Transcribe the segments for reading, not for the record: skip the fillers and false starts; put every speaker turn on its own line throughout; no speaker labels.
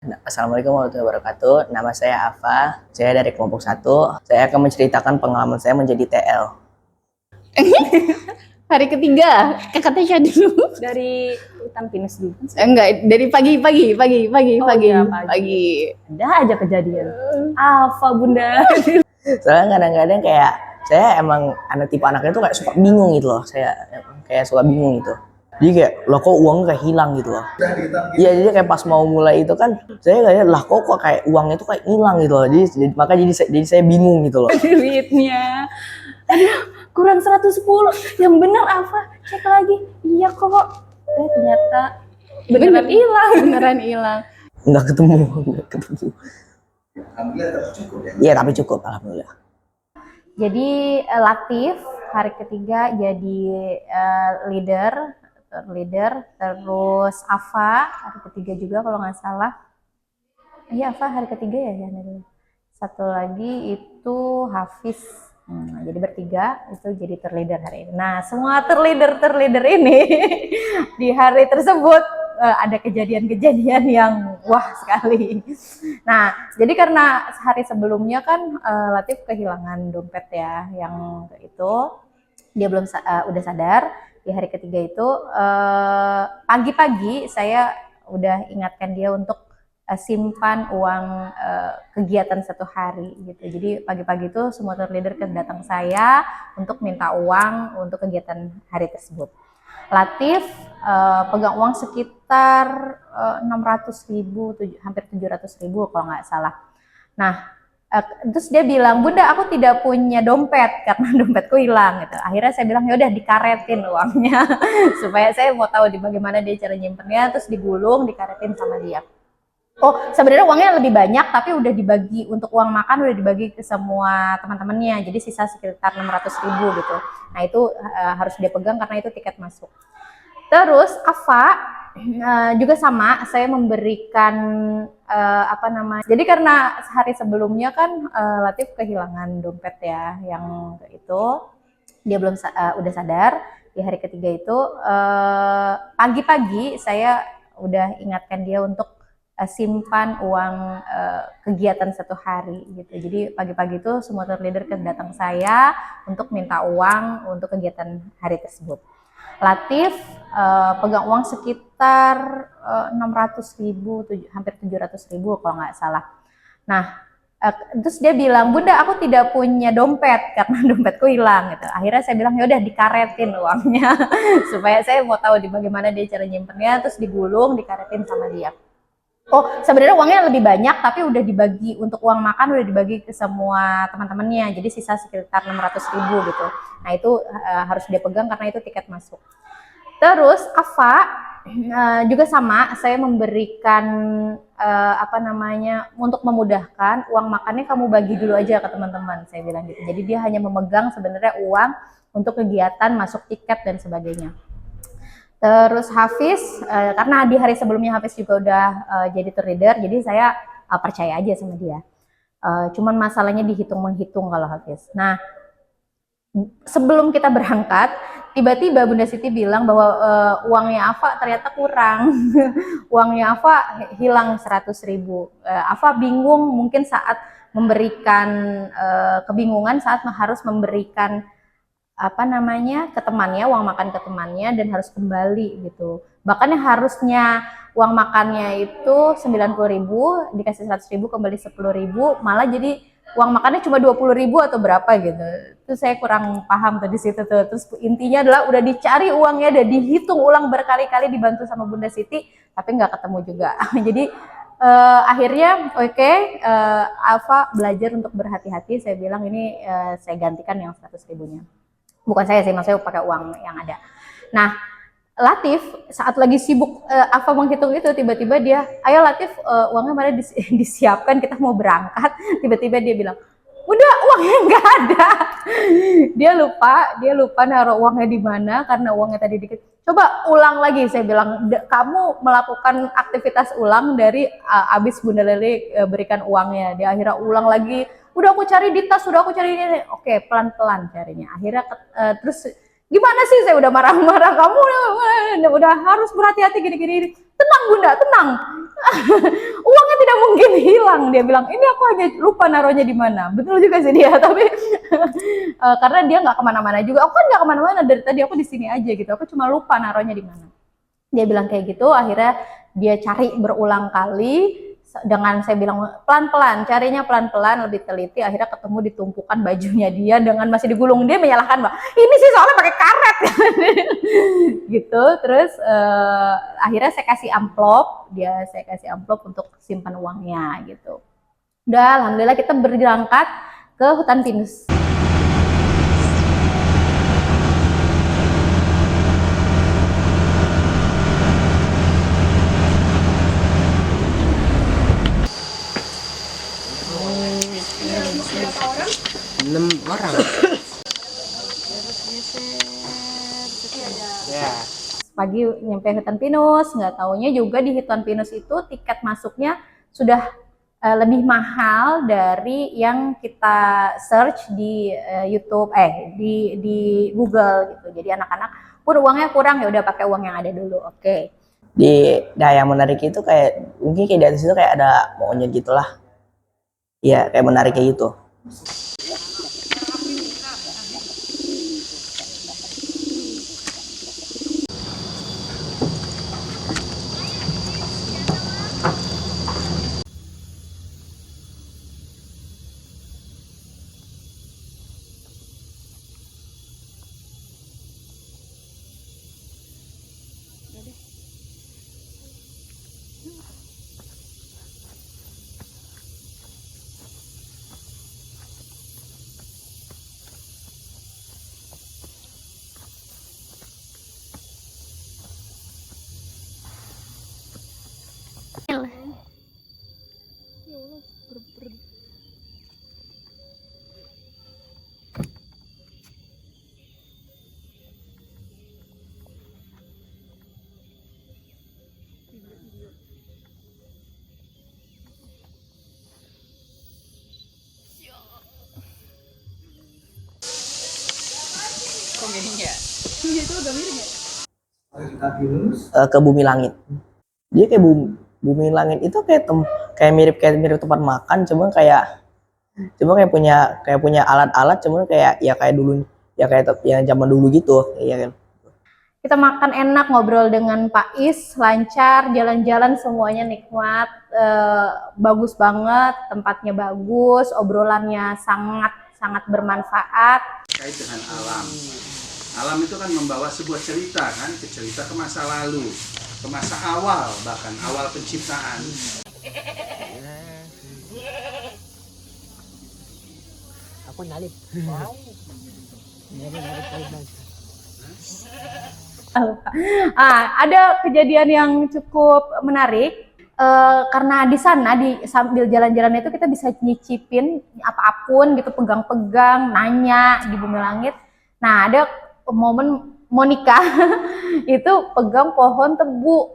Assalamualaikum warahmatullahi wabarakatuh. Nama saya Afa. Saya dari kelompok 1. Saya akan menceritakan pengalaman saya menjadi TL.
Hari ketiga, Kak Tasya dulu.
Dari hutan pinus dulu.
Enggak, dari pagi.
Iya, pagi. Ada aja kejadian. Alfa bunda.
Soalnya kadang-kadang kayak saya emang tipe anaknya tuh kayak suka bingung gitu loh. Saya kayak suka bingung gitu. Jadi kayak loh kok uangnya kayak hilang gitu loh. Iya, jadi kayak pas mau mulai itu kan saya kayak lah kok kayak uangnya tuh kayak hilang gitu loh. Jadi saya bingung gitu loh.
Duitnya. Aduh, kurang 110. Yang bener Alfa, cek lagi. Iya kok. Ternyata beneran hilang.
Nggak ketemu. Alhamdulillah tapi cukup ya. Iya, tapi cukup alhamdulillah.
Jadi Latif hari ketiga jadi leader, terus Afa hari ketiga juga kalau nggak salah. Iya Afa hari ketiga ya. Satu lagi itu Hafiz. Jadi bertiga itu jadi terleader hari ini. Nah semua terleader ini di hari tersebut ada kejadian-kejadian yang wah sekali. Nah jadi karena hari sebelumnya kan Latif kehilangan dompet ya, yang itu dia belum udah sadar. Di hari ketiga itu pagi-pagi saya udah ingatkan dia untuk simpan uang kegiatan satu hari gitu. Jadi pagi-pagi itu semua leader datang saya untuk minta uang untuk kegiatan hari tersebut. Latif pegang uang sekitar 600.000, hampir 700.000 kalau nggak salah. Nah terus dia bilang, bunda aku tidak punya dompet karena dompetku hilang gitu. Akhirnya saya bilang ya udah dikaretin uangnya supaya saya mau tahu di bagaimana dia cara nyimpennya, terus digulung dikaretin sama dia. Oh sebenarnya uangnya lebih banyak tapi udah dibagi untuk uang makan, udah dibagi ke semua teman-temannya, jadi sisa sekitar 600.000 gitu. Nah itu harus dia pegang karena itu tiket masuk. Terus Afa juga sama, saya memberikan jadi karena hari sebelumnya kan Latif kehilangan dompet ya, yang itu dia belum udah sadar. Di hari ketiga itu pagi-pagi saya udah ingatkan dia untuk simpan uang kegiatan satu hari gitu. Jadi pagi-pagi itu semua leader datang saya untuk minta uang untuk kegiatan hari tersebut. Latif pegang uang sekitar 600.000, hampir 700.000 kalau nggak salah. Nah terus dia bilang, bunda aku tidak punya dompet karena dompetku hilang gitu. Akhirnya saya bilang ya udah dikaretin uangnya supaya saya mau tahu di bagaimana dia cara nyimpennya, terus digulung dikaretin sama dia. Oh sebenarnya uangnya lebih banyak tapi udah dibagi untuk uang makan, udah dibagi ke semua teman-temannya, jadi sisa sekitar 600.000 gitu. Nah itu harus dia pegang karena itu tiket masuk. Terus Afa juga sama, saya memberikan untuk memudahkan uang makannya kamu bagi dulu aja ke teman-teman, saya bilang gitu. Jadi dia hanya memegang sebenarnya uang untuk kegiatan masuk tiket dan sebagainya. Terus Hafiz, karena di hari sebelumnya Hafiz juga udah jadi terleader, jadi saya percaya aja sama dia. Cuman masalahnya dihitung-menghitung kalau Hafiz. Nah, sebelum kita berangkat, tiba-tiba Bunda Siti bilang bahwa uangnya Afa ternyata kurang. Uangnya Afa hilang 100.000. Afa bingung mungkin saat memberikan kebingungan saat harus memberikan ke temannya, uang makan ke temannya, dan harus kembali gitu. Bahkan yang harusnya uang makannya itu 90.000, dikasih 100.000 kembali 10.000, malah jadi uang makannya cuma 20.000 atau berapa gitu. Itu saya kurang paham tuh di situ tuh. Terus intinya adalah udah dicari uangnya, udah dihitung ulang berkali-kali, dibantu sama Bunda Siti, tapi nggak ketemu juga. Jadi akhirnya Alfa belajar untuk berhati-hati. Saya bilang ini saya gantikan yang 100.000-nya. Bukan saya sih, maksudnya pakai uang yang ada. Nah, Latif saat lagi sibuk Alfa menghitung itu, tiba-tiba dia, ayo Latif uangnya mana disiapkan, kita mau berangkat. Tiba-tiba dia bilang, udah uangnya nggak ada. Dia lupa naruh uangnya di mana karena uangnya tadi dikit. Coba ulang lagi, saya bilang, kamu melakukan aktivitas ulang dari abis Bunda Leli berikan uangnya. Dia akhirnya ulang lagi. Udah aku cari di tas, udah aku cari ini. Oke, pelan-pelan carinya. Akhirnya terus gimana sih, saya udah marah-marah, kamu udah harus berhati-hati gini-gini. Tenang Bunda, tenang. Uangnya tidak mungkin hilang, dia bilang. Ini aku hanya lupa naruhnya di mana. Betul juga sih dia, tapi karena dia nggak kemana-mana juga. Aku kan nggak kemana-mana dari tadi, aku di sini aja gitu. Aku cuma lupa naruhnya di mana. Dia bilang kayak gitu. Akhirnya dia cari berulang kali. Dengan saya bilang pelan-pelan, carinya pelan-pelan, lebih teliti. Akhirnya ketemu di tumpukan bajunya dia dengan masih digulung. Dia menyalahkan bahwa ini sih soalnya pakai karet gitu. Terus akhirnya saya kasih amplop, saya kasih amplop untuk simpan uangnya gitu. Udah, alhamdulillah kita berangkat ke hutan pinus.
Enam orang. Ya.
Pagi nyampe hutan pinus, nggak taunya juga di hutan pinus itu tiket masuknya sudah lebih mahal dari yang kita search di YouTube, di Google gitu. Jadi anak-anak pun uangnya kurang, ya udah pakai uang yang ada dulu. Oke.
Di yang menarik itu kayak mungkin kayak di atas itu kayak ada monyet gitulah. Iya, kayak menarik kayak gitu. Ke bumi langit. Dia kayak bumi langit itu kayak mirip tempat makan, cuma kayak punya alat-alat, cuma kayak dulu ya kayak yang zaman dulu gitu, ya kan.
Kita makan enak, ngobrol dengan Pak Is, lancar, jalan-jalan semuanya nikmat, bagus banget, tempatnya bagus, obrolannya sangat bermanfaat.
Terkait dengan alam. Alam itu kan membawa sebuah cerita kan, cerita ke masa lalu, ke masa awal, bahkan awal penciptaan.
Aku nyalip.
Ada kejadian yang cukup menarik. Karena di sana sambil jalan-jalan itu kita bisa nyicipin apapun gitu, pegang-pegang, nanya di bumi langit. Nah, ada momen Monica itu pegang pohon tebu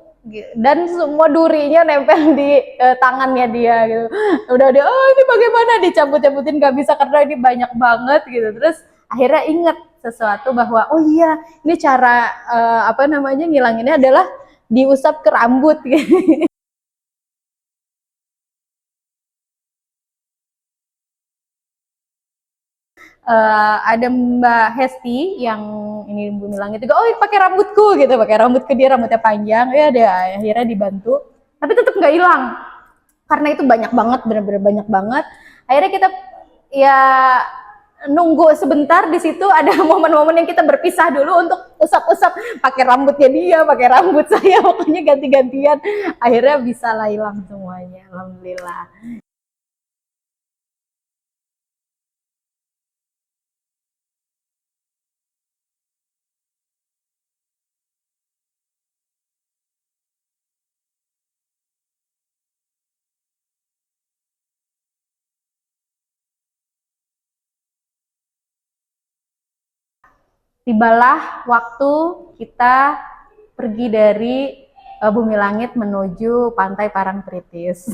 dan semua durinya nempel di tangannya dia gitu. Udah dia, oh ini bagaimana, dicabut-cabutin nggak bisa karena ini banyak banget gitu. Terus akhirnya inget sesuatu bahwa oh iya, ini cara ngilanginnya adalah diusap ke rambut gitu. Ada Mbak Hesti yang ini bumi langit juga, oh pakai rambutku gitu, pakai rambutku, dia rambutnya panjang, ya dia akhirnya dibantu, tapi tetap nggak hilang karena itu banyak banget, bener-bener banyak banget. Akhirnya kita ya nunggu sebentar di situ, ada momen-momen yang kita berpisah dulu untuk usap-usap, pakai rambutnya dia, pakai rambut saya, pokoknya ganti-gantian. Akhirnya bisa lah hilang semuanya, alhamdulillah. Tibalah waktu kita pergi dari bumi langit menuju pantai Parangtritis.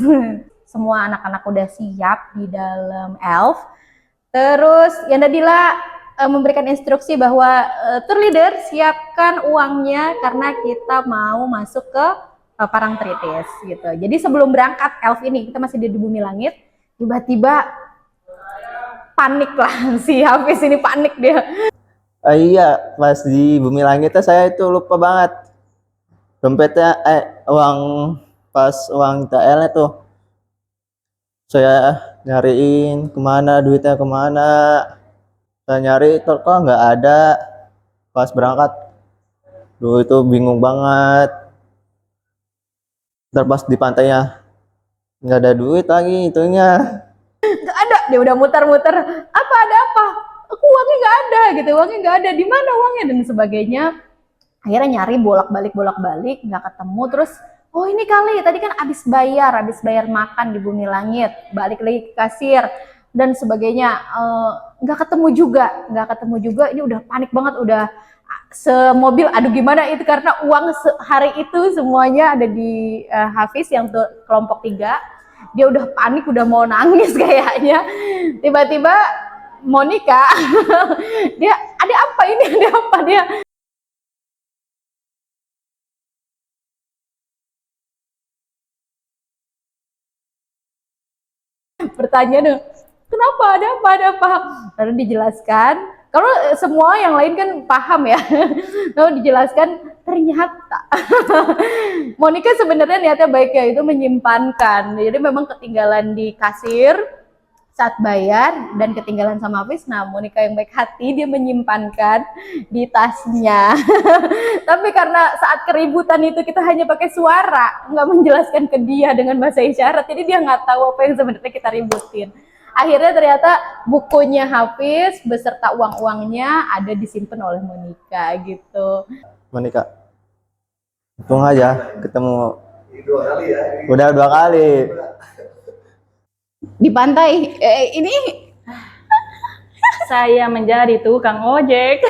Semua anak-anak udah siap di dalam Elf. Terus Yanda Dila memberikan instruksi bahwa tour leader siapkan uangnya karena kita mau masuk ke Parangtritis gitu. Jadi sebelum berangkat Elf ini kita masih di bumi langit, tiba-tiba panik lah si Hafiz ini, panik dia.
Iya, pas di Bumi Langit saya itu lupa banget dompetnya, uang, pas uang TL itu saya nyariin kemana, duitnya kemana, saya nyari kok nggak ada pas berangkat. Duh, itu bingung banget. Ntar pas di pantainya nggak ada duit lagi itunya.
Nggak ada, dia udah muter-muter, apa ada apa, aku uangnya nggak ada gitu, uangnya nggak ada, di mana uangnya dan sebagainya. Akhirnya nyari bolak-balik nggak ketemu. Terus oh ini kali tadi kan habis bayar makan di Bumi Langit, balik lagi ke kasir dan sebagainya. Nggak ketemu juga. Ini udah panik banget, udah semobil, aduh gimana itu, karena uang hari itu semuanya ada di Hafiz yang kelompok 3. Dia udah panik, udah mau nangis kayaknya. Tiba-tiba Monica dia ada apa dia bertanya dong, kenapa, ada apa, lalu dijelaskan. Kalau semua yang lain kan paham ya, lalu dijelaskan ternyata Monica sebenarnya niatnya baik ya, itu menyimpankan. Jadi memang ketinggalan di kasir saat bayar dan ketinggalan sama Hafiz. Nah, Monica yang baik hati, dia menyimpankan di tasnya. Tapi karena saat keributan itu kita hanya pakai suara, nggak menjelaskan ke dia dengan bahasa isyarat, jadi dia nggak tahu apa yang sebenarnya kita ributin. Akhirnya ternyata bukunya Hafiz beserta uang-uangnya ada disimpan oleh Monica gitu.
Monica, untung aja ketemu. Udah 2 kali.
Di pantai ini
Saya menjadi tukang ojek.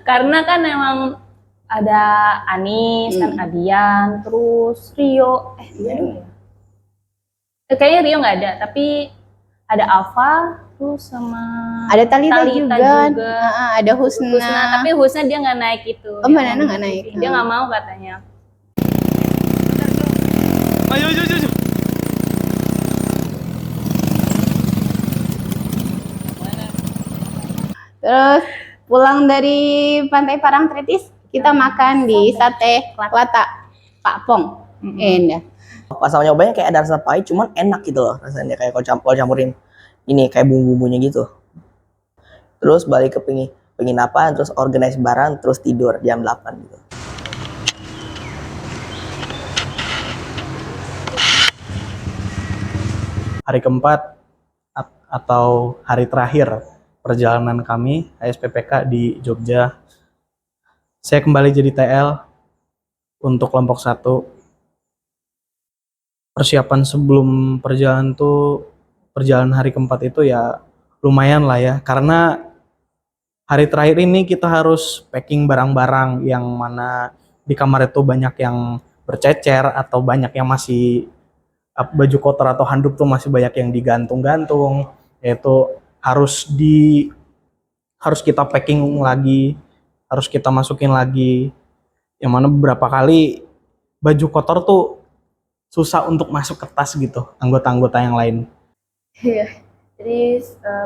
Karena kan emang ada Anis, kan Adian, terus Rio, kayaknya Rio nggak ada, tapi ada Alfa, terus sama
ada Talita juga.
juga.
Ada Husna.
Husna, tapi Husna dia nggak naik itu.
Oh, Mbak Nana nggak naik.
Dia nggak mau katanya.
Ayo.
Terus pulang dari Pantai Parangtritis, kita makan di Sate Lata Pak Pong. Enak.
Pas sama nyobanya kayak ada rasa pahit, cuman enak gitu loh rasanya, kayak kalau campurin ini kayak bumbu-bumbunya gitu. Terus balik ke penginapan, terus organize barang, terus tidur jam 8 gitu.
Hari keempat atau hari terakhir perjalanan kami HSPPK di Jogja. Saya kembali jadi TL untuk kelompok 1. Persiapan sebelum perjalanan hari keempat itu ya lumayan lah ya, karena hari terakhir ini kita harus packing barang-barang yang mana di kamar itu banyak yang bercecer atau banyak yang masih baju kotor atau handuk tuh masih banyak yang digantung-gantung, yaitu harus kita packing lagi, harus kita masukin lagi, yang mana beberapa kali baju kotor tuh susah untuk masuk ke tas gitu, anggota-anggota yang lain.
Iya, jadi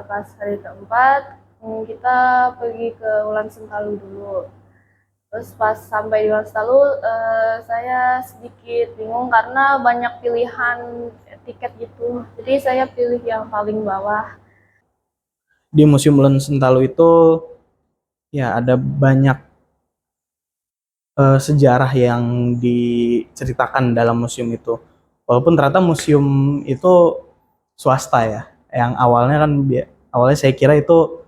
pas hari keempat kita pergi ke Ulan Sentalu dulu. Terus pas sampai di Ulan Sentalu saya sedikit bingung karena banyak pilihan tiket gitu. Jadi saya pilih yang paling bawah.
Di Museum Ulen Sentalu itu ya ada banyak sejarah yang diceritakan dalam museum itu. Walaupun ternyata museum itu swasta ya, yang awalnya saya kira itu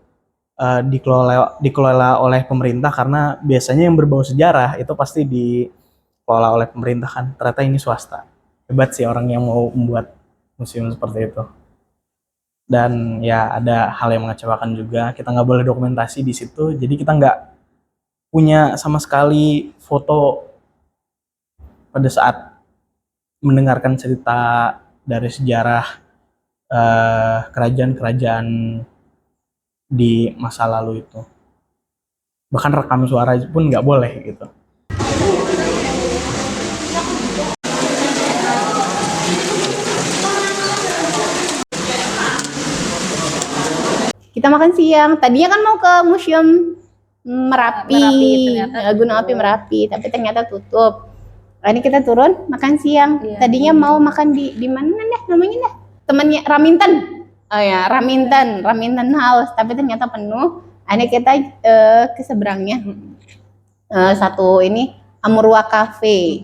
dikelola oleh pemerintah, karena biasanya yang berbau sejarah itu pasti dikelola oleh pemerintah kan. Ternyata ini swasta. hebat sih orang yang mau membuat museum seperti itu. Dan ya ada hal yang mengecewakan juga, kita nggak boleh dokumentasi di situ, jadi kita nggak punya sama sekali foto pada saat mendengarkan cerita dari sejarah kerajaan-kerajaan di masa lalu itu. Bahkan rekam suara pun nggak boleh gitu.
Kita makan siang. Tadinya kan mau ke Museum Merapi,
ternyata
Gunung Api Merapi, tapi ternyata tutup. Nah, ini kita turun makan siang.
Iya.
Tadinya mau makan di mana deh namanya deh? Temannya Raminten. Oh ya, Raminten House, tapi ternyata penuh. Nah, ini kita ke seberangnya. Satu ini Amurwa Cafe.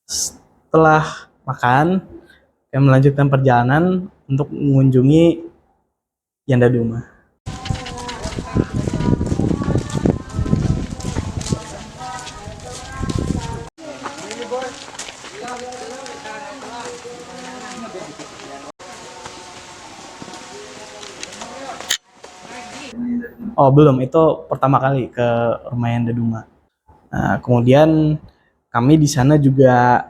Setelah makan, kita melanjutkan perjalanan untuk mengunjungi Yanda Duma. Oh belum, itu pertama kali ke rumah Yanda Duma. Nah, kemudian kami di sana juga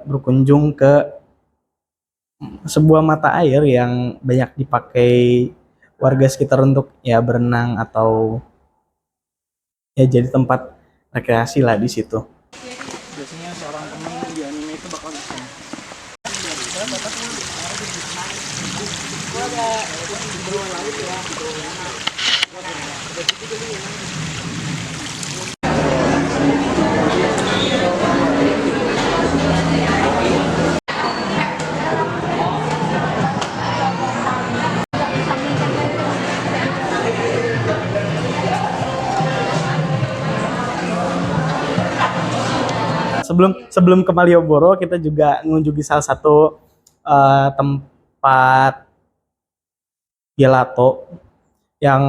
berkunjung ke sebuah mata air yang banyak dipakai warga sekitar untuk ya berenang atau ya jadi tempat rekreasi lah di situ. Biasanya seorang teman di anime itu bakal bisa. Sebelum ke Malioboro, kita juga mengunjungi salah satu tempat gelato yang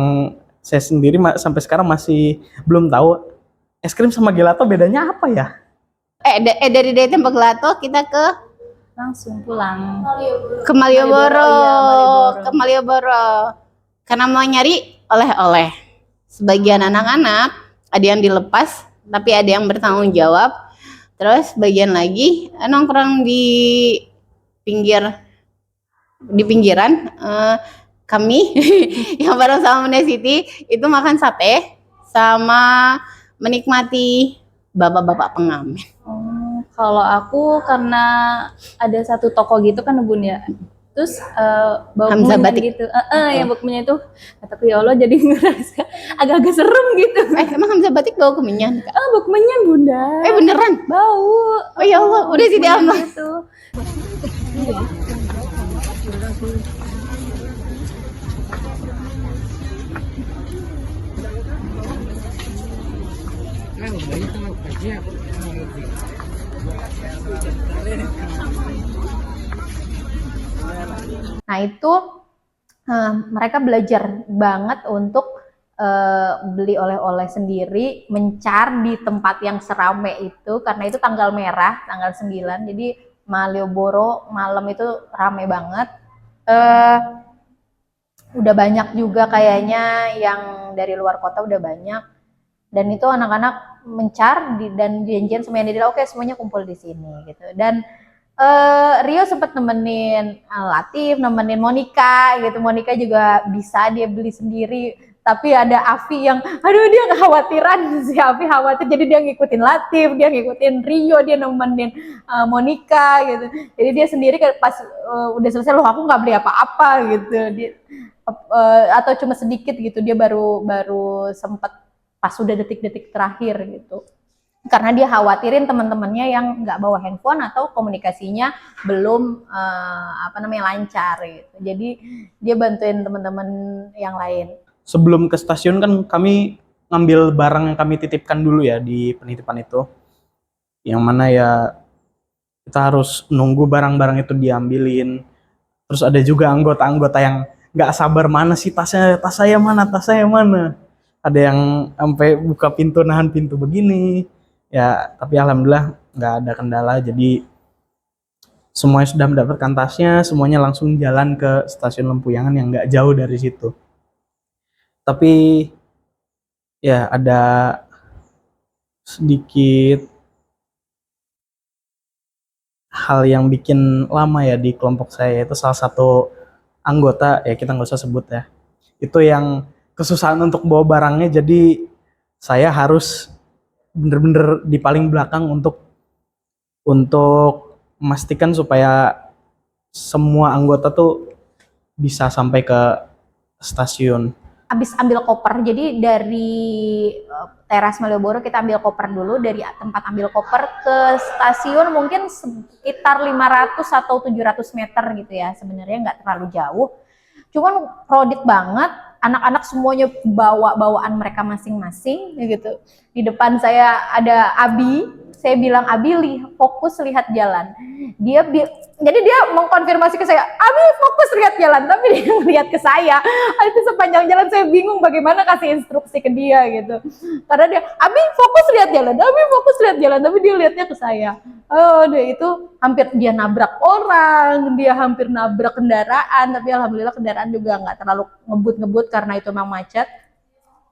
saya sendiri sampai sekarang masih belum tahu es krim sama gelato bedanya apa ya?
Dari tempat gelato kita
Langsung pulang.
ke Malioboro,
Malioboro.
ke Malioboro. Karena mau nyari oleh-oleh. Sebagian anak-anak ada yang dilepas, tapi ada yang bertanggung jawab. Terus bagian lagi nongkrong di pinggiran. Kami yang bareng sama Bunda Siti itu makan sate sama menikmati bapak-bapak pengamen.
Kalau aku karena ada satu toko gitu kan Bun ya. Terus bau
Hamzah
kuenya
Batik.
gitu. Yang bau kuenya itu tapi ya Allah jadi ngerasa agak-agak serem gitu.
Emang Hamzah Batik bawa kemenyan?
Bau kuenya Bunda.
Beneran?
Bau.
Oh ya Allah, udah Siti aman.
Gitu. Nah itu mereka belajar banget untuk beli oleh-oleh sendiri, mencar di tempat yang serame itu, karena itu tanggal merah, tanggal 9, jadi Malioboro malam itu rame banget. Udah banyak juga kayaknya yang dari luar kota udah banyak, dan itu anak-anak mencar dan janjian semuanya di oke semuanya kumpul di sini gitu. Dan Rio sempat nemenin Latif, nemenin Monica gitu. Monica juga bisa dia beli sendiri, tapi ada Afi yang aduh dia kekhawatiran, si Afi khawatir jadi dia ngikutin Latif, dia ngikutin Rio, dia nemenin Monica gitu. Jadi dia sendiri pas udah selesai loh aku nggak beli apa-apa gitu. Dia atau cuma sedikit gitu, dia baru sempat pas udah detik-detik terakhir gitu. Karena dia khawatirin teman-temannya yang nggak bawa handphone atau komunikasinya belum lancar gitu. Jadi dia bantuin teman-teman yang lain.
Sebelum ke stasiun kan kami ngambil barang yang kami titipkan dulu ya di penitipan itu. Yang mana ya kita harus nunggu barang-barang itu diambilin. Terus ada juga anggota-anggota yang nggak sabar, mana sih tasnya, tas saya mana. Ada yang sampai buka pintu, nahan pintu begini. Ya, tapi alhamdulillah nggak ada kendala. Jadi semuanya sudah mendapatkan tasnya, semuanya langsung jalan ke stasiun Lempuyangan yang nggak jauh dari situ. Tapi ya ada sedikit hal yang bikin lama ya di kelompok saya, itu salah satu anggota, ya kita nggak usah sebut ya, itu yang kesusahan untuk bawa barangnya, jadi saya harus bener-bener di paling belakang untuk memastikan supaya semua anggota tuh bisa sampai ke stasiun.
Habis ambil koper, jadi dari teras Malioboro kita ambil koper dulu, dari tempat ambil koper ke stasiun mungkin sekitar 500 atau 700 meter gitu ya, sebenarnya nggak terlalu jauh, cuman crowded banget, anak-anak semuanya bawa bawaan mereka masing-masing gitu. Di depan saya ada Abi, saya bilang Abi fokus lihat jalan, jadi dia mengkonfirmasi ke saya, Abi fokus lihat jalan, tapi dia lihat ke saya. Itu sepanjang jalan saya bingung bagaimana kasih instruksi ke dia gitu, karena dia Abi fokus lihat jalan, Abi fokus lihat jalan, tapi dia lihatnya ke saya. Oh, dia itu hampir dia nabrak orang, dia hampir nabrak kendaraan, tapi alhamdulillah kendaraan juga nggak terlalu ngebut karena itu memang macet.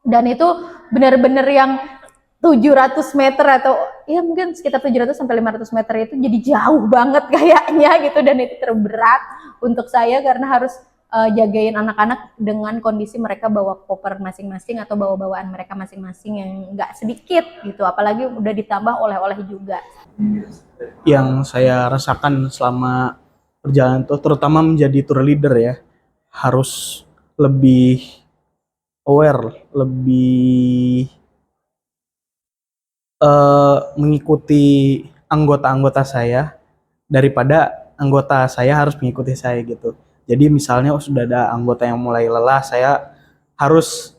Dan itu benar-benar yang 700 meter atau ya mungkin sekitar 700 sampai 500 meter itu jadi jauh banget kayaknya gitu, dan itu terberat untuk saya karena harus jagain anak-anak dengan kondisi mereka bawa koper masing-masing atau bawa bawaan mereka masing-masing yang nggak sedikit gitu, apalagi udah ditambah oleh-oleh juga.
Yang saya rasakan selama perjalanan itu, terutama menjadi tour leader ya, harus lebih aware, lebih mengikuti anggota-anggota saya daripada anggota saya harus mengikuti saya gitu. Jadi misalnya sudah ada anggota yang mulai lelah, saya harus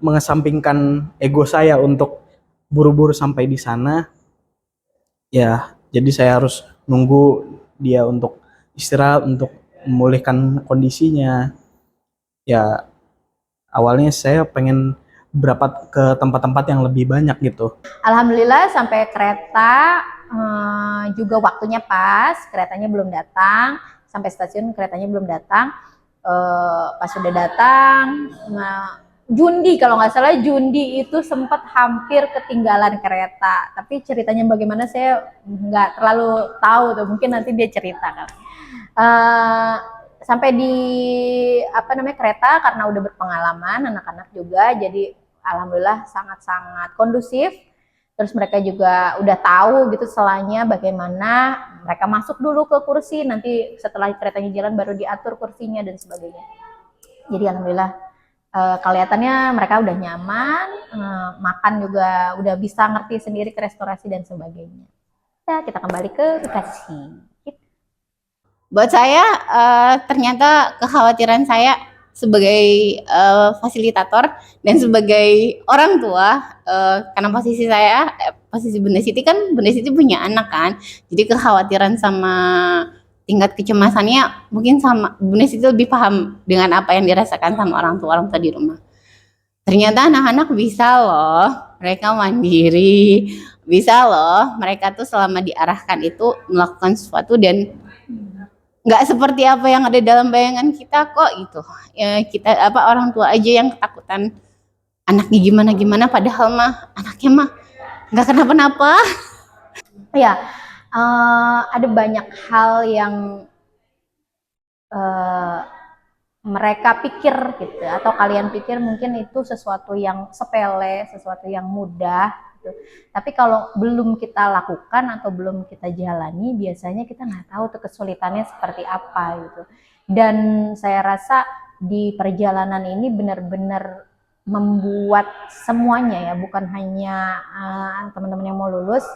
mengesampingkan ego saya untuk buru-buru sampai di sana. Ya, jadi saya harus nunggu dia untuk istirahat, untuk memulihkan kondisinya. Ya, awalnya saya pengen berapa ke tempat-tempat yang lebih banyak gitu.
Alhamdulillah sampai kereta juga waktunya pas, keretanya belum datang, sampai stasiun keretanya belum datang. Pas sudah datang, Jundi kalau nggak salah, Jundi itu sempat hampir ketinggalan kereta, tapi ceritanya bagaimana saya nggak terlalu tahu tuh, mungkin nanti dia cerita kan. Sampai di kereta karena udah berpengalaman anak-anak juga, jadi alhamdulillah sangat-sangat kondusif. Terus mereka juga udah tahu gitu selanya bagaimana mereka masuk dulu ke kursi, nanti setelah keretanya jalan baru diatur kursinya dan sebagainya. Jadi alhamdulillah kelihatannya mereka udah nyaman, makan juga udah bisa ngerti sendiri ke restorasi dan sebagainya. Ya, kita kembali ke Bekasi.
Buat saya ternyata kekhawatiran saya sebagai fasilitator dan sebagai orang tua, karena posisi saya posisi Bunda Siti kan, Bunda Siti punya anak kan, jadi kekhawatiran sama tingkat kecemasannya mungkin sama Bunda Siti lebih paham dengan apa yang dirasakan sama orang tua di rumah. Ternyata anak-anak bisa loh, mereka mandiri, bisa loh mereka tuh selama diarahkan itu melakukan sesuatu dan nggak seperti apa yang ada dalam bayangan kita kok gitu ya. Kita orang tua aja yang ketakutan anaknya gimana padahal mah anaknya mah nggak kenapa-napa.
Ya, ada banyak hal yang mereka pikir gitu, atau kalian pikir mungkin itu sesuatu yang sepele, sesuatu yang mudah gitu. Tapi kalau belum kita lakukan atau belum kita jalani, biasanya kita nggak tahu tuh kesulitannya seperti apa gitu. Dan saya rasa di perjalanan ini benar-benar membuat semuanya ya, bukan hanya teman-teman yang mau lulus,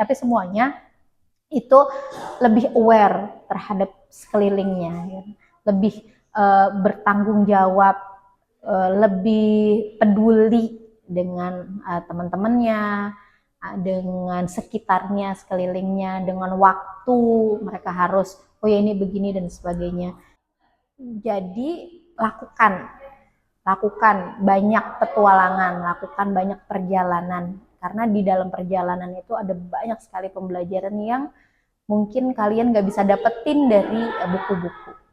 tapi semuanya itu lebih aware terhadap sekelilingnya, ya. Lebih bertanggung jawab, lebih peduli dengan teman-temannya, dengan sekitarnya, sekelilingnya, dengan waktu mereka harus, oh ya ini begini dan sebagainya. Jadi lakukan banyak petualangan, lakukan banyak perjalanan, karena di dalam perjalanan itu ada banyak sekali pembelajaran yang mungkin kalian nggak bisa dapetin dari buku-buku.